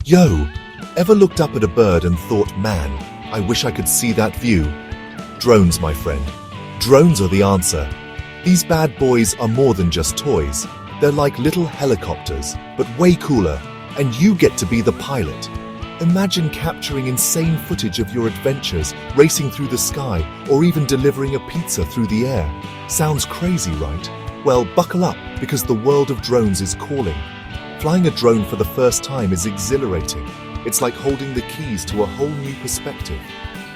Yo, ever looked up at a bird and thought, man, I wish I could see that view? Drones, my friend. Drones are the answer. These bad boys are more than just toys. They're like little helicopters, but way cooler, and you get to be the pilot. Imagine capturing insane footage of your adventures, racing through the sky, or even delivering a pizza through the air. Sounds crazy, right? Well, buckle up, because the world of drones is calling. Flying a drone for the first time is exhilarating. It's like holding the keys to a whole new perspective.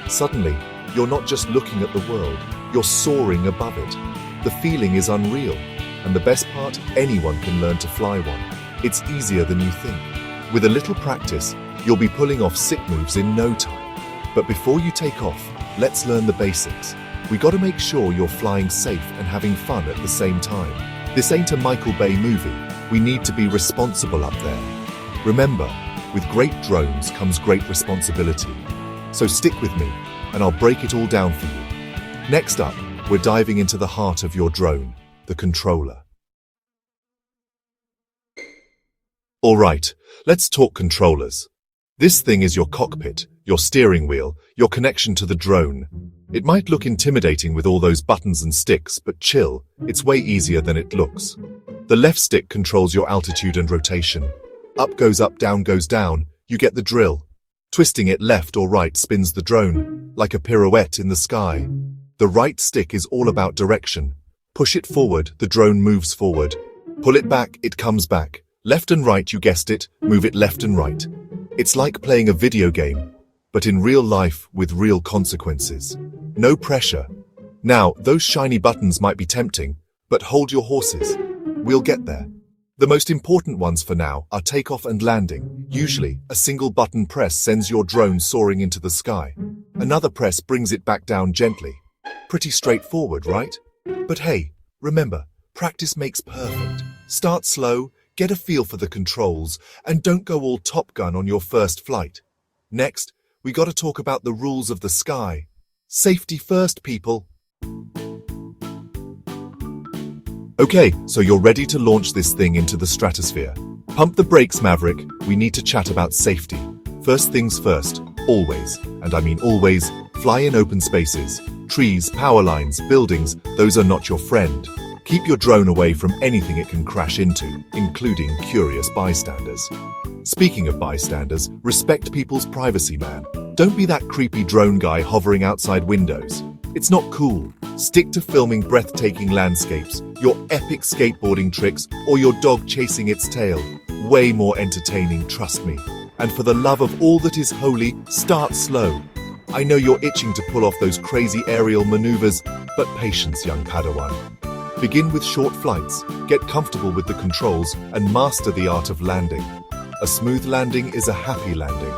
Suddenly, you're not just looking at the world, you're soaring above it. The feeling is unreal, and the best part, anyone can learn to fly one. It's easier than you think. With a little practice, you'll be pulling off sick moves in no time. But before you take off, let's learn the basics. We gotta make sure you're flying safe and having fun at the same time. This ain't a Michael Bay movie. We need to be responsible up there. Remember, with great drones comes great responsibility. So stick with me, and I'll break it all down for you. Next up, we're diving into the heart of your drone, the controller. All right, let's talk controllers. This thing is your cockpit, your steering wheel, your connection to the drone. It might look intimidating with all those buttons and sticks, but chill, it's way easier than it looks. The left stick controls your altitude and rotation. Up goes up, down goes down, you get the drill. Twisting it left or right spins the drone, like a pirouette in the sky. The right stick is all about direction. Push it forward, the drone moves forward. Pull it back, it comes back. Left and right, you guessed it, move it left and right. It's like playing a video game, but in real life with real consequences. No pressure. Now, those shiny buttons might be tempting, but hold your horses. We'll get there. The most important ones for now are takeoff and landing. Usually, a single button press sends your drone soaring into the sky. Another press brings it back down gently. Pretty straightforward, right? But hey, remember, practice makes perfect. Start slow, get a feel for the controls, and don't go all Top Gun on your first flight. Next, we gotta talk about the rules of the sky. Safety first, people. Okay, so you're ready to launch this thing into the stratosphere. Pump the brakes, Maverick. We need to chat about safety. First things first, always, and I mean always, fly in open spaces. Trees, power lines, buildings, those are not your friend. Keep your drone away from anything it can crash into, including curious bystanders. Speaking of bystanders, respect people's privacy, man. Don't be that creepy drone guy hovering outside windows. It's not cool. Stick to filming breathtaking landscapes, your epic skateboarding tricks, or your dog chasing its tail. Way more entertaining, trust me. And for the love of all that is holy, start slow. I know you're itching to pull off those crazy aerial maneuvers, but patience, young Padawan. Begin with short flights, get comfortable with the controls, and master the art of landing. A smooth landing is a happy landing.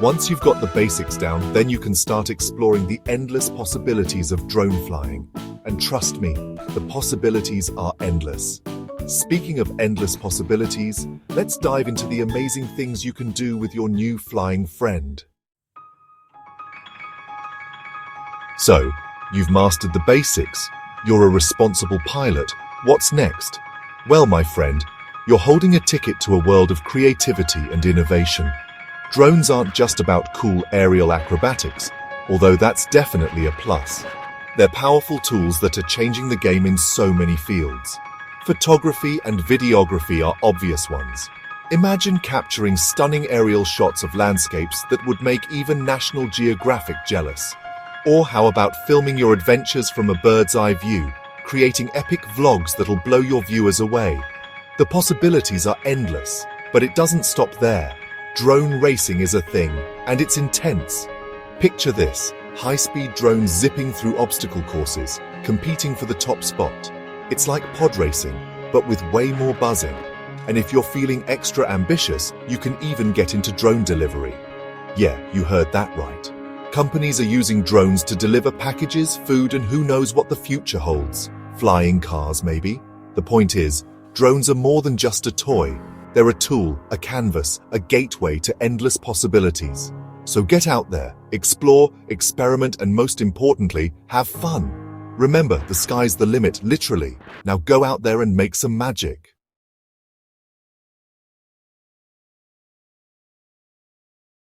Once you've got the basics down, then you can start exploring the endless possibilities of drone flying. And trust me, the possibilities are endless. Speaking of endless possibilities, let's dive into the amazing things you can do with your new flying friend. So, you've mastered the basics. You're a responsible pilot. What's next? Well, my friend, you're holding a ticket to a world of creativity and innovation. Drones aren't just about cool aerial acrobatics, although that's definitely a plus. They're powerful tools that are changing the game in so many fields. Photography and videography are obvious ones. Imagine capturing stunning aerial shots of landscapes that would make even National Geographic jealous. Or how about filming your adventures from a bird's eye view, creating epic vlogs that'll blow your viewers away? The possibilities are endless, but it doesn't stop there. Drone racing is a thing, and it's intense. Picture this, high-speed drones zipping through obstacle courses, competing for the top spot. It's like pod racing, but with way more buzzing. And if you're feeling extra ambitious, you can even get into drone delivery. Yeah, you heard that right. Companies are using drones to deliver packages, food, and who knows what the future holds. Flying cars, maybe? The point is, drones are more than just a toy. They're a tool, a canvas, a gateway to endless possibilities. So get out there, explore, experiment, and most importantly, have fun. Remember, the sky's the limit, literally. Now go out there and make some magic.